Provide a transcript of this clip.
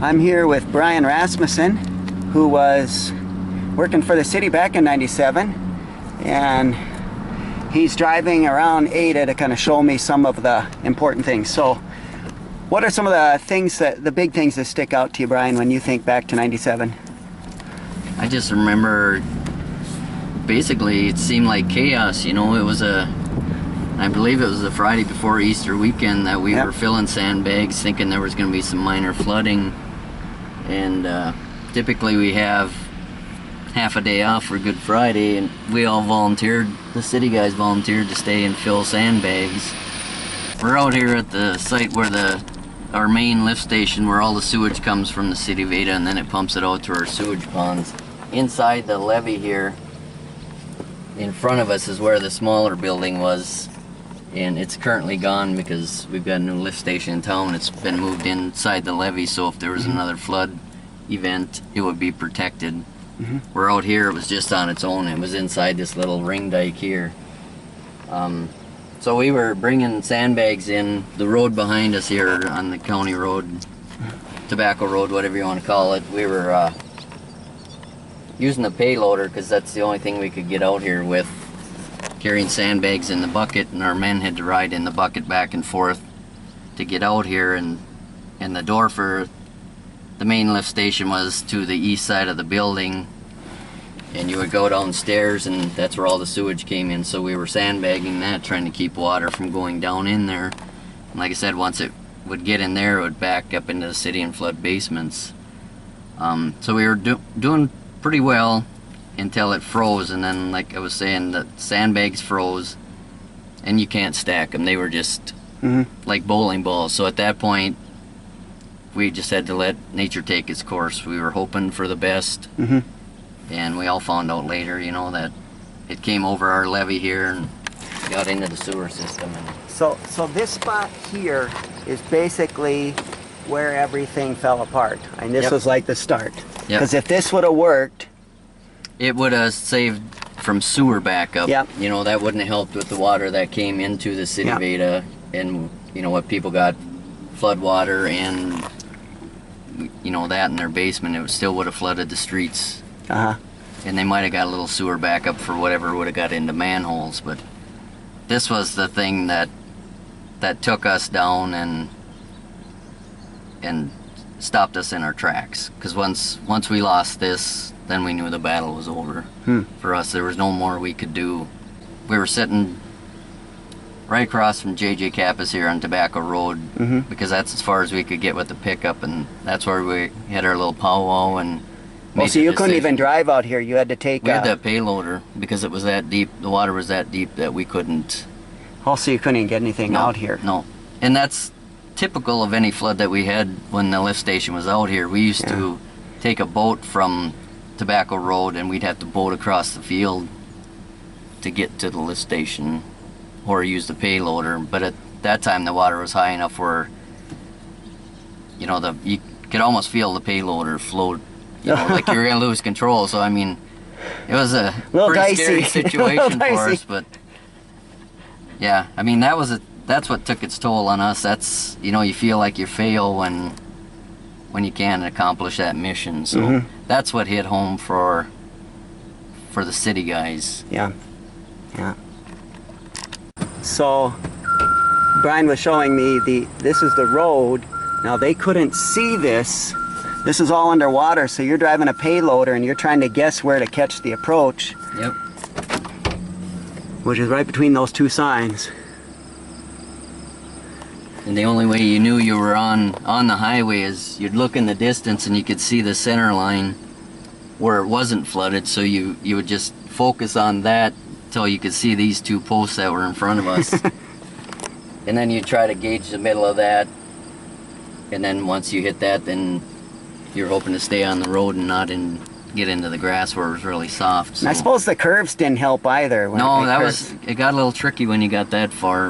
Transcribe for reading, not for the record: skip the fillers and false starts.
I'm here with Brian Rasmusson, who was working for the city back in '97, and he's driving around Ada to kind of show me some of the important things. So what are some of the things the big things that stick out to you, Brian, when you think back to '97? I just remember basically it seemed like chaos. You know, I believe it was the Friday before Easter weekend that we were filling sandbags thinking there was going to be some minor flooding. And typically we have half a day off for Good Friday, and we all volunteered, the city guys volunteered to stay and fill sandbags. We're out here at the site where our main lift station, where all the sewage comes from the city of Ada, and then it pumps it out to our sewage ponds. Inside the levee here, in front of us, is where the smaller building was, and it's currently gone because we've got a new lift station in town. It's been moved inside the levee, so if there was another flood event, it would be protected. We're out here, it was just on its own. It was inside this little ring dike here. So we were bringing sandbags in the road behind us here on the county road, Tobacco Road, whatever you want to call it. We were using the payloader because that's the only thing we could get out here with, carrying sandbags in the bucket, and our men had to ride in the bucket back and forth to get out here. And the door for the main lift station was to the east side of the building, and you would go downstairs and that's where all the sewage came in. So we were sandbagging that, trying to keep water from going down in there. And like I said, once it would get in there, it would back up into the city and flood basements. So we were doing pretty well until it froze, and then, like I was saying, the sandbags froze and you can't stack them. They were just like bowling balls. So at that point we just had to let nature take its course. We were hoping for the best, and we all found out later, you know, that it came over our levee here and got into the sewer system. And So this spot here is basically where everything fell apart, and this was like the start. Because if this would have worked, it would have saved from sewer backup. You know, that wouldn't have helped with the water that came into the city of Ada, and you know what, people got flood water and you know that in their basement. It still would have flooded the streets. And they might have got a little sewer backup for whatever would have got into manholes. But this was the thing that took us down and stopped us in our tracks. Because once we lost this, then we knew the battle was over. For us, there was no more we could do. We were sitting right across from J.J. Kappa's here on Tobacco Road, because that's as far as we could get with the pickup, and that's where we had our little powwow. And so you couldn't even drive out here. You had to take. We had that payloader because it was that deep. The water was that deep that we couldn't. So you couldn't even get anything out here. No, and that's typical of any flood that we had when the lift station was out here. We used to take a boat from Tobacco Road, and we'd have to boat across the field to get to the lift station, or use the payloader. But at that time the water was high enough where, you know, you could almost feel the payloader float, you know, like you were gonna lose control. So I mean, it was a pretty scary situation for us. But yeah, I mean, that's what took its toll on us. That's, you know, you feel like you fail when you can't accomplish that mission. So that's what hit home for the city guys. So Brian was showing me this is the road. Now they couldn't see this. This is all underwater, so you're driving a payloader and you're trying to guess where to catch the approach. Which is right between those two signs. And the only way you knew you were on the highway is you'd look in the distance and you could see the center line where it wasn't flooded, so you would just focus on that till you could see these two posts that were in front of us. And then you try to gauge the middle of that, and then once you hit that, then you're hoping to stay on the road and not get into the grass where it was really soft. So. I suppose the curves didn't help either. No, it got a little tricky when you got that far.